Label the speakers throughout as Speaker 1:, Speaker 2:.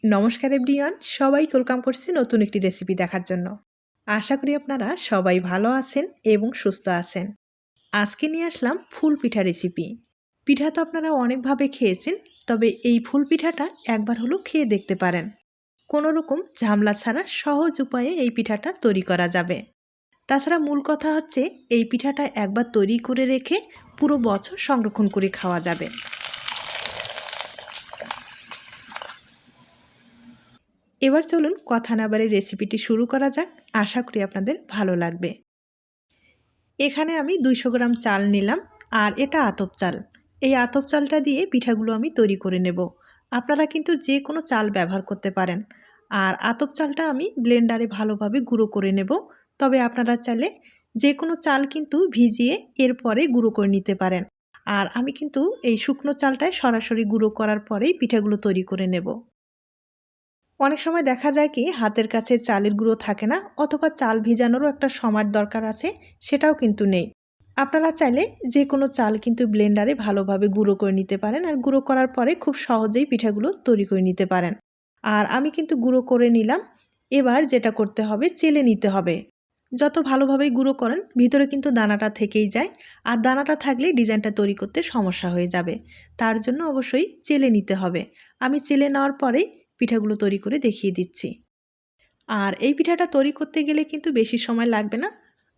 Speaker 1: নমস্কার এভরিওয়ান, সবাইকে ওয়েলকাম করছি নতুন একটি রেসিপি দেখার জন্য। আশা করি আপনারা সবাই ভালো আছেন এবং সুস্থ আছেন। আজকে নিয়ে আসলাম ফুল পিঠা রেসিপি। পিঠা তো আপনারা অনেকভাবে খেয়েছেন, তবে এই ফুল পিঠাটা একবার হলেও খেয়ে দেখতে পারেন। কোনো রকম ঝামেলা ছাড়া সহজ উপায়ে এই পিঠাটা তৈরি করা যাবে। তাছাড়া মূল কথা হচ্ছে এই পিঠাটা একবার তৈরি করে রেখে পুরো বছর সংরক্ষণ করে খাওয়া যাবে। এবার চলুন কথা না বাড়িয়ে রেসিপিটি শুরু করা যাক। আশা করি আপনাদের ভালো লাগবে। এখানে আমি 200 গ্রাম চাল নিলাম, আর এটা আতপ চাল। এই আতপ চালটা দিয়ে পিঠাগুলো আমি তৈরি করে নেব। আপনারা কিন্তু যে কোনো চাল ব্যবহার করতে পারেন। আর আতপ চালটা আমি ব্লেন্ডারে ভালোভাবে গুঁড়ো করে নেব। তবে আপনারা চাইলে যে কোনো চাল কিন্তু ভিজিয়ে এরপরে গুঁড়ো করে নিতে পারেন। আর আমি কিন্তু এই শুকনো চালটায় সরাসরি গুঁড়ো করার পরেই পিঠাগুলো তৈরি করে নেব। অনেক সময় দেখা যায় কি হাতের কাছে চালের গুঁড়ো থাকে না, অথবা চাল ভিজানোরও একটা সময়ের দরকার আছে, সেটাও কিন্তু নেই। আপনারা চাইলে যে কোনো চাল কিন্তু ব্লেন্ডারে ভালোভাবে গুঁড়ো করে নিতে পারেন, আর গুঁড়ো করার পরে খুব সহজেই পিঠাগুলো তৈরি করে নিতে পারেন। আর আমি কিন্তু গুঁড়ো করে নিলাম। এবার যেটা করতে হবে, চেলে নিতে হবে। যত ভালোভাবেই গুঁড়ো করেন ভিতরে কিন্তু দানাটা থেকেই যায়, আর দানাটা থাকলে ডিজাইনটা তৈরি করতে সমস্যা হয়ে যাবে। তার জন্য অবশ্যই চেলে নিতে হবে। আমি চেলে নেওয়ার পরেই পিঠাগুলো তৈরি করে দেখিয়ে দিচ্ছি। আর এই পিঠাটা তৈরি করতে গেলে কিন্তু বেশি সময় লাগবে না।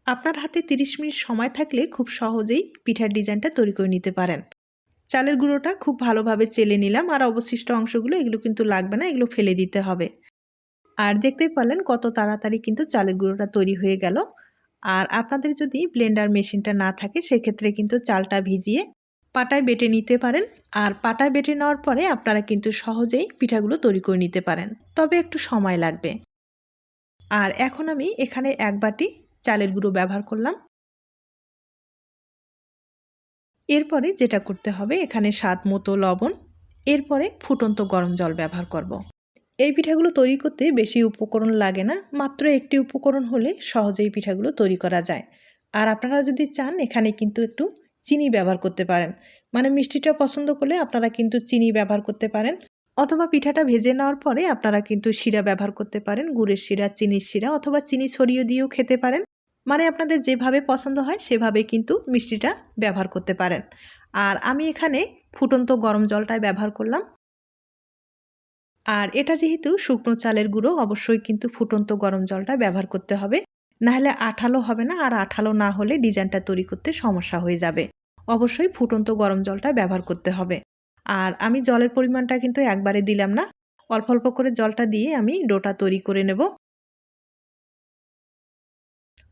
Speaker 1: আপনার হাতে 30 মিনিট সময় থাকলে খুব সহজেই পিঠার ডিজাইনটা তৈরি করে নিতে পারেন। চালের গুঁড়োটা খুব ভালোভাবে চেলে নিলাম, আর অবশিষ্ট অংশগুলো এগুলো কিন্তু লাগবে না, এগুলো ফেলে দিতে হবে। আর দেখতেই পারলেন কত তাড়াতাড়ি কিন্তু চালের গুঁড়োটা তৈরি হয়ে গেল। আর আপনাদের যদি ব্লেন্ডার মেশিনটা না থাকে, সেক্ষেত্রে কিন্তু চালটা ভিজিয়ে পাটায় বেটে নিতে পারেন। আর পাটায় বেটে নেওয়ার পরে আপনারা কিন্তু সহজেই পিঠাগুলো তৈরি করে নিতে পারেন, তবে একটু সময় লাগবে। আর এখন আমি এখানে 1 বাটি চালের গুঁড়ো ব্যবহার করলাম। এরপরে যেটা করতে হবে, এখানে স্বাদ মতো লবণ, এরপরে ফুটন্ত গরম জল ব্যবহার করব। এই পিঠাগুলো তৈরি করতে বেশি উপকরণ লাগে না, মাত্র একটি উপকরণ হলে সহজেই পিঠাগুলো তৈরি করা যায়। আর আপনারা যদি চান এখানে কিন্তু একটু চিনি ব্যবহার করতে পারেন। মানে মিষ্টিটা পছন্দ করলে আপনারা কিন্তু চিনি ব্যবহার করতে পারেন, অথবা পিঠাটা ভেজে নেওয়ার পরে আপনারা কিন্তু শিরা ব্যবহার করতে পারেন, গুড়ের শিরা, চিনির শিরা, অথবা চিনি ছড়িয়ে দিয়েও খেতে পারেন। মানে আপনাদের যেভাবে পছন্দ হয় সেভাবে কিন্তু মিষ্টিটা ব্যবহার করতে পারেন। আর আমি এখানে ফুটন্ত গরম জলটাই ব্যবহার করলাম। আর এটা যেহেতু শুকনো চালের গুঁড়ো, অবশ্যই কিন্তু ফুটন্ত গরম জলটা ব্যবহার করতে হবে, নাহলে আঠালো হবে না, আর আঠালো না হলে ডিজাইনটা তৈরি করতে সমস্যা হয়ে যাবে। অবশ্যই ফুটন্ত গরম জলটা ব্যবহার করতে হবে। আর আমি জলের পরিমাণটা কিন্তু একবারে দিলাম না, অল্প অল্প করে জলটা দিয়ে আমি ডোটা তৈরি করে নেব।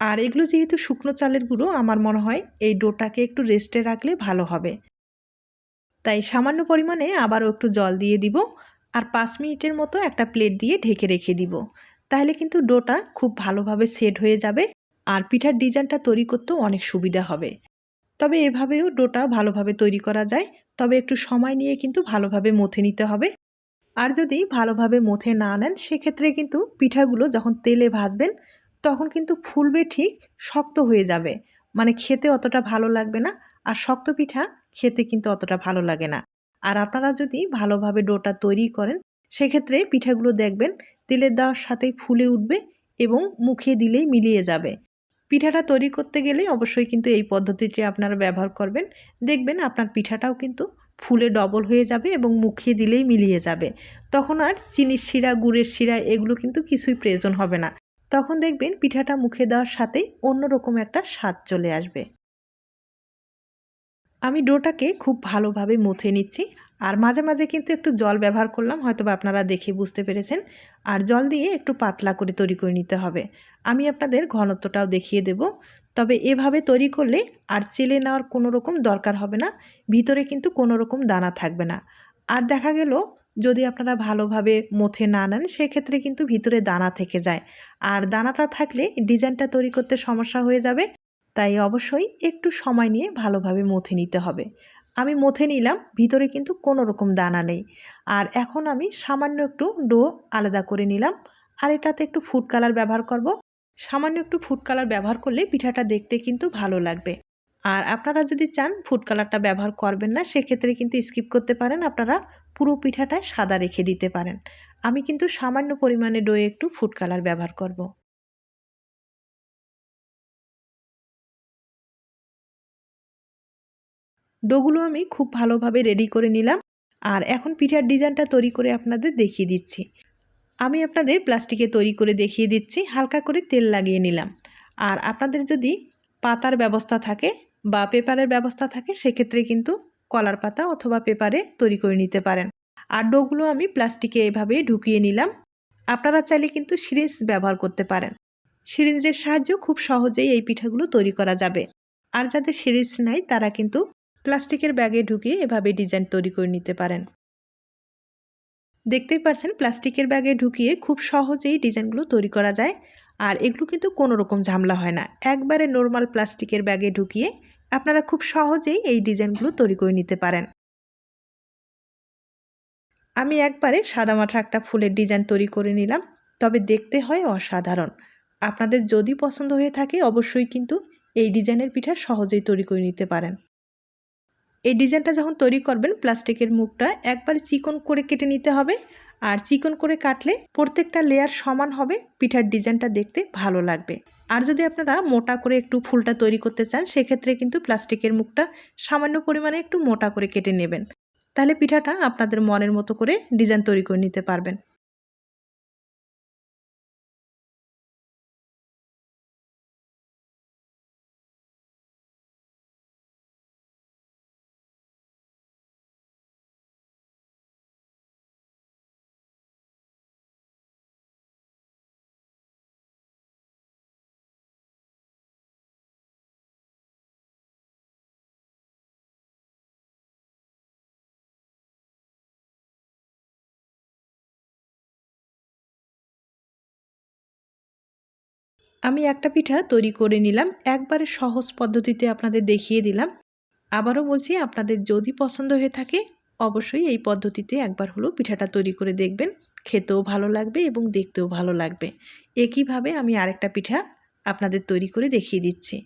Speaker 1: আর এগুলো যেহেতু শুকনো চালের গুঁড়ো, আমার মনে হয় এই ডোটাকে একটু রেস্টে রাখলে ভালো হবে। তাই সামান্য পরিমাণে আবারও একটু জল দিয়ে দিব, আর 5 মিনিটের মতো একটা প্লেট দিয়ে ঢেকে রেখে দিব। তাহলে কিন্তু ডোটা খুব ভালোভাবে সেট হয়ে যাবে, আর পিঠার ডিজাইনটা তৈরি করতেও অনেক সুবিধা হবে। তবে এভাবেও ডোটা ভালোভাবে তৈরি করা যায়, তবে একটু সময় নিয়ে কিন্তু ভালোভাবে মথে নিতে হবে। আর যদি ভালোভাবে মথে না নেন, সেক্ষেত্রে কিন্তু পিঠাগুলো যখন তেলে ভাজবেন তখন কিন্তু ফুলবে ঠিক, শক্ত হয়ে যাবে। মানে খেতে অতটা ভালো লাগবে না, আর শক্ত পিঠা খেতে কিন্তু অতটা ভালো লাগে না। আর আপনারা যদি ভালোভাবে ডোটা তৈরি করেন, সেক্ষেত্রে পিঠাগুলো দেখবেন তেলের দেওয়ার সাথেই ফুলে উঠবে এবং মুখে দিলেই মিলিয়ে যাবে। পিঠাটা তৈরি করতে গেলে অবশ্যই কিন্তু এই পদ্ধতিটি আপনারা ব্যবহার করবেন। দেখবেন আপনার পিঠাটাও কিন্তু ফুলে ডবল হয়ে যাবে এবং মুখে দিলেই মিলিয়ে যাবে। তখন আর চিনির শিরা, গুড়ের শিরা এগুলো কিন্তু কিছুই প্রয়োজন হবে না। তখন দেখবেন পিঠাটা মুখে দেওয়ার সাথেই অন্যরকম একটা স্বাদ চলে আসবে। আমি ডোটাকে খুব ভালোভাবে মুছে নিচ্ছি, আর মাঝে মাঝে কিন্তু একটু জল ব্যবহার করলাম, হয়তোবা আপনারা দেখে বুঝতে পেরেছেন। আর জল দিয়ে একটু পাতলা করে তৈরি করে নিতে হবে। আমি আপনাদের ঘনত্বটাও দেখিয়ে দেব। তবে এভাবে তৈরি করলে আর চেলে নেওয়ার কোনো রকম দরকার হবে না, ভিতরে কিন্তু কোনো রকম দানা থাকবে না। আর দেখা গেল যদি আপনারা ভালোভাবে মুছে না নেন, সেক্ষেত্রে কিন্তু ভিতরে দানা থেকে যায়, আর দানাটা থাকলে ডিজাইনটা তৈরি করতে সমস্যা হয়ে যাবে। তাই অবশ্যই একটু সময় নিয়ে ভালোভাবে মথে নিতে হবে। আমি মথে নিলাম, ভিতরে কিন্তু কোনো রকম দানা নেই। আর এখন আমি সামান্য একটু ডো আলাদা করে নিলাম, আর এটাতে একটু ফুড কালার ব্যবহার করব। সামান্য একটু ফুড কালার ব্যবহার করলে পিঠাটা দেখতে কিন্তু ভালো লাগবে। আর আপনারা যদি চান ফুড কালারটা ব্যবহার করবেন না, সেক্ষেত্রে কিন্তু স্কিপ করতে পারেন, আপনারা পুরো পিঠাটা সাদা রেখে দিতে পারেন। আমি কিন্তু সামান্য পরিমাণে ডোয়ে একটু ফুড কালার ব্যবহার করব। ডোগুলো আমি খুব ভালোভাবে রেডি করে নিলাম। আর এখন পিঠার ডিজাইনটা তৈরি করে আপনাদের দেখিয়ে দিচ্ছি। আমি আপনাদের প্লাস্টিকে তৈরি করে দেখিয়ে দিচ্ছি। হালকা করে তেল লাগিয়ে নিলাম। আর আপনাদের যদি পাতার ব্যবস্থা থাকে বা পেপারের ব্যবস্থা থাকে সেক্ষেত্রে কিন্তু কলার পাতা অথবা পেপারে তৈরি করে নিতে পারেন। আর ডোগুলো আমি প্লাস্টিকে এভাবে ঢুকিয়ে নিলাম। আপনারা চাইলে কিন্তু সিরিঞ্জ ব্যবহার করতে পারেন। সিরিঞ্জের সাহায্যে খুব সহজেই এই পিঠাগুলো তৈরি করা যাবে। আর যাদের সিরিঞ্জ নাই তারা কিন্তু প্লাস্টিকের ব্যাগে ঢুকিয়ে এভাবে ডিজাইন তৈরি করে নিতে পারেন। দেখতেই পাচ্ছেন প্লাস্টিকের ব্যাগে ঢুকিয়ে খুব সহজেই ডিজাইনগুলো তৈরি করা যায়। আর এগুলো কিন্তু কোনো রকম ঝামেলা হয় না। একবারে নর্মাল প্লাস্টিকের ব্যাগে ঢুকিয়ে আপনারা খুব সহজেই এই ডিজাইনগুলো তৈরি করে নিতে পারেন। আমি একবারে সাদামাটা একটা ফুলের ডিজাইন তৈরি করে নিলাম, তবে দেখতে হয় অসাধারণ। আপনাদের যদি পছন্দ হয়ে থাকে অবশ্যই কিন্তু এই ডিজাইনের পিঠা সহজেই তৈরি করে নিতে পারেন। এই ডিজাইনটা যখন তৈরি করবেন প্লাস্টিকের মুখটা একবার চিকন করে কেটে নিতে হবে। আর চিকন করে কাটলে প্রত্যেকটা লেয়ার সমান হবে, পিঠার ডিজাইনটা দেখতে ভালো লাগবে। আর যদি আপনারা মোটা করে একটু ফুলটা তৈরি করতে চান সেক্ষেত্রে কিন্তু প্লাস্টিকের মুখটা সামান্য পরিমাণে একটু মোটা করে কেটে নেবেন। তাহলে পিঠাটা আপনাদের মনের মতো করে ডিজাইন তৈরি করে নিতে পারবেন। আমি একটা পিঠা তৈরি করে নিলাম, একবারে সহজ পদ্ধতিতে আপনাদের দেখিয়ে দিলাম। আবারও বলছি, আপনাদের যদি পছন্দ হয়ে থাকে অবশ্যই এই পদ্ধতিতে একবার হলেও পিঠাটা তৈরি করে দেখবেন। খেতেও ভালো লাগবে এবং দেখতেও ভালো লাগবে। একইভাবে আমি আরেকটা পিঠা আপনাদের তৈরি করে দেখিয়ে দিচ্ছি।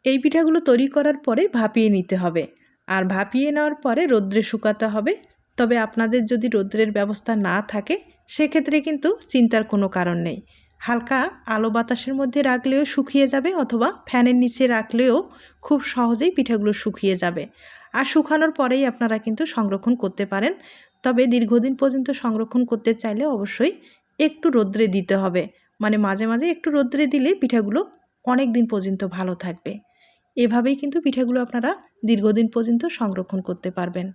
Speaker 1: এই পিঠাগুলো তৈরি করার পরে ভাপিয়ে নিতে হবে। আর ভাপিয়ে নেওয়ার পরে রোদ্রে শুকাতে হবে। তবে আপনাদের যদি রোদ্রের ব্যবস্থা না থাকে সেক্ষেত্রে কিন্তু চিন্তার কোনো কারণ নেই। হালকা আলো বাতাসের মধ্যে রাখলেও শুকিয়ে যাবে, অথবা ফ্যানের নিচে রাখলেও খুব সহজেই পিঠাগুলো শুকিয়ে যাবে। আর শুকানোর পরেই আপনারা কিন্তু সংরক্ষণ করতে পারেন। তবে দীর্ঘদিন পর্যন্ত সংরক্ষণ করতে চাইলে অবশ্যই একটু রোদ্রে দিতে হবে। মানে মাঝে মাঝে একটু রোদ্রে দিলে পিঠাগুলো অনেক দিন পর্যন্ত ভালো থাকবে। এভাবেই কিন্তু পিঠাগুলো আপনারা দীর্ঘদিন পর্যন্ত সংরক্ষণ করতে পারবেন।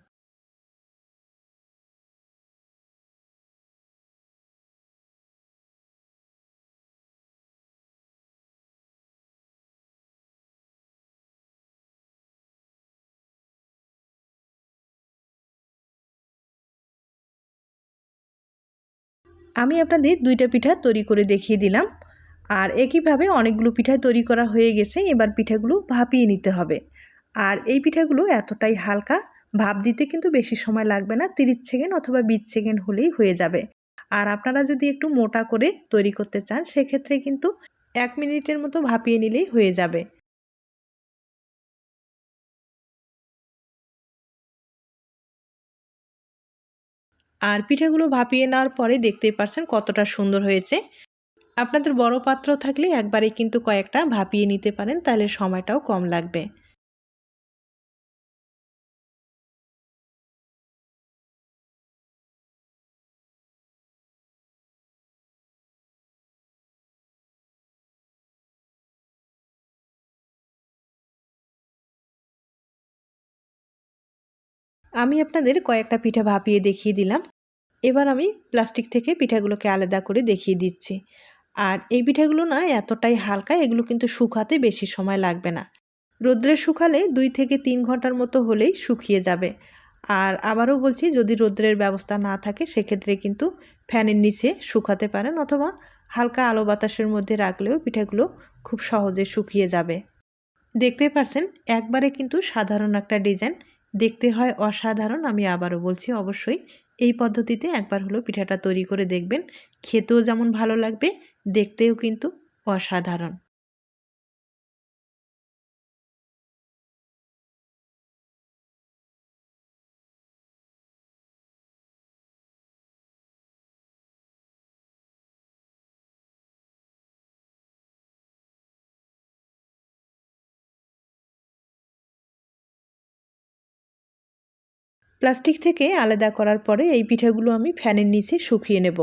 Speaker 1: আমি আপনাদের দুইটা পিঠা তৈরি করে দেখিয়ে দিলাম। আর একইভাবে অনেকগুলো পিঠা তৈরি করা হয়ে গেছে। এবার পিঠাগুলো ভাপিয়ে নিতে হবে। আর এই পিঠাগুলো এতটাই হালকা, ভাপ দিতে কিন্তু বেশি সময় লাগবে না, 30 সেকেন্ড অথবা 20 সেকেন্ড হলেই হয়ে যাবে। আর আপনারা যদি একটু মোটা করে তৈরি করতে চান সেক্ষেত্রে কিন্তু 1 মিনিটের মতো ভাপিয়ে নিলেই হয়ে যাবে। আর পিঠাগুলো ভাপিয়ে নেওয়ার পরে দেখতেই পারছেন কতটা সুন্দর হয়েছে। আপনাদের বড় পাত্র থাকলে একবারে কিন্তু কয়েকটা ভাপিয়ে নিতে পারেন, তাহলে সময়টাও কম লাগবে। আমি আপনাদের কয়েকটা পিঠা ভাপিয়ে দেখিয়ে দিলাম। এবার আমি প্লাস্টিক থেকে পিঠাগুলোকে আলাদা করে দেখিয়ে দিচ্ছি। আর এই পিঠাগুলো না এতটাই হালকা, এগুলো কিন্তু শুকাতে বেশি সময় লাগবে না। রোদ্রে শুকালে 2 থেকে 3 ঘন্টার মতো হলেই শুকিয়ে যাবে। আর আবারও বলছি, যদি রোদ্রের ব্যবস্থা না থাকে সেক্ষেত্রে কিন্তু ফ্যানের নিচে শুকাতে পারেন, অথবা হালকা আলো বাতাসের মধ্যে রাখলেও পিঠাগুলো খুব সহজে শুকিয়ে যাবে। দেখতে পারছেন একবারে কিন্তু সাধারণ একটা ডিজাইন। দেখতে হয় অসাধারণ। আমি আবারও বলছি, অবশ্যই এই পদ্ধতিতে একবার হলো পিঠাটা তৈরি করে দেখবেন। খেতেও যেমন ভালো লাগবে, দেখতেও কিন্তু অসাধারণ। প্লাস্টিক থেকে আলাদা করার পরে এই পিঠাগুলো আমি ফ্যানের নিচে শুকিয়ে নেব।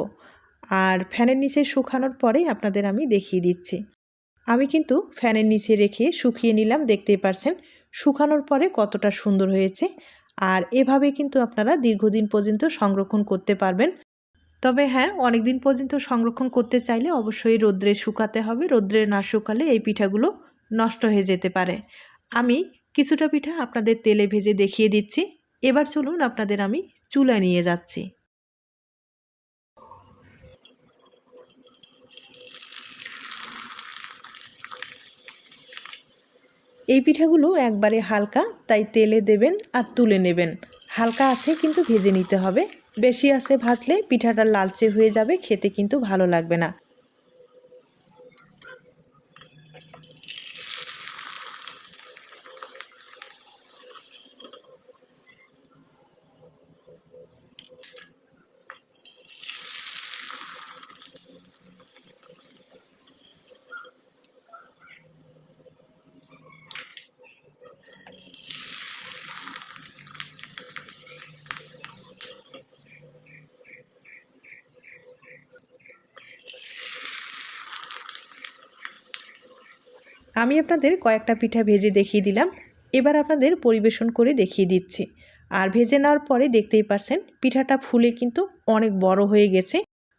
Speaker 1: আর ফ্যানের নিচে শুকানোর পরে আপনাদের আমি দেখিয়ে দিচ্ছি। আমি কিন্তু ফ্যানের নিচে রেখে শুকিয়ে নিলাম, দেখতেই পারছেন শুকানোর পরে কতটা সুন্দর হয়েছে। আর এভাবে কিন্তু আপনারা দীর্ঘদিন পর্যন্ত সংরক্ষণ করতে পারবেন। তবে হ্যাঁ, অনেক দিন পর্যন্ত সংরক্ষণ করতে চাইলে অবশ্যই রোদ্রে শুকাতে হবে। রোদ্রে না শুকালে এই পিঠাগুলো নষ্ট হয়ে যেতে পারে। আমি কিছুটা পিঠা আপনাদের তেলে ভেজে দেখিয়ে দিচ্ছি। এবার চলুন আপনাদের আমি চুলায় নিয়ে যাচ্ছি। এই পিঠাগুলো একবারে হালকা, তাই তেলে দেবেন আর তুলে নেবেন। হালকা আছে কিন্তু ভেজে নিতে হবে। বেশি আছে ভাজলে পিঠাটা লালচে হয়ে যাবে, খেতে কিন্তু ভালো লাগবে না। আমি আপনাদের কয়েকটা পিঠা ভেজে দেখিয়ে দিলাম। এবার আপনাদের পরিবেশন করে দেখিয়ে দিচ্ছি। আর ভেজে নেওয়ার পরে দেখতেই পারছেন পিঠাটা ফুলে কিন্তু অনেক বড় হয়ে গেছে।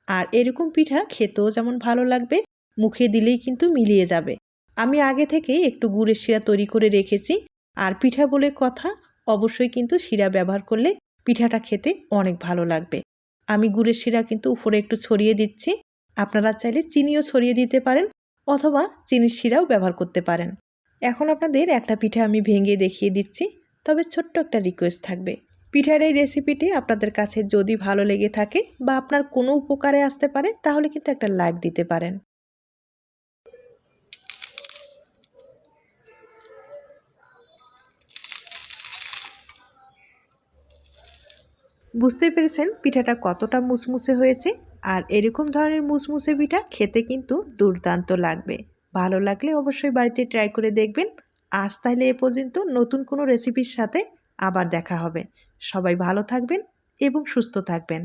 Speaker 1: আর এরকম পিঠা খেতেও যেমন ভালো লাগবে, মুখে দিলেই কিন্তু মিলিয়ে যাবে। আমি আগে থেকে একটু গুড়ের শিরা তৈরি করে রেখেছি। আর পিঠা বলে কথা, অবশ্যই কিন্তু শিরা ব্যবহার করলে পিঠাটা খেতে অনেক ভালো লাগবে। আমি গুড়ের শিরা কিন্তু উপরে একটু ছড়িয়ে দিচ্ছি। আপনারা চাইলে চিনিও ছড়িয়ে দিতে পারেন, অথবা চিনির শিরাও ব্যবহার করতে পারেন। এখন আপনাদের একটা পিঠা আমি ভেঙে দেখিয়ে দিচ্ছি। তবে ছোট্ট একটা রিকোয়েস্ট থাকবে, পিঠার এই রেসিপিটি আপনাদের কাছে যদি ভালো লেগে থাকে বা আপনার কোনো উপকারে আসতে পারে, তাহলে কিন্তু একটা লাইক দিতে পারেন। বুঝতে পেরেছেন পিঠাটা কতটা মুসমুসে হয়েছে। আর এরকম ধরনের মুসমুসে পিঠা খেতে কিন্তু দুর্দান্ত লাগবে। ভালো লাগলে অবশ্যই বাড়িতে ট্রাই করে দেখবেন। আজ তাহলে এ পর্যন্ত, নতুন কোনো রেসিপির সাথে আবার দেখা হবে। সবাই ভালো থাকবেন এবং সুস্থ থাকবেন।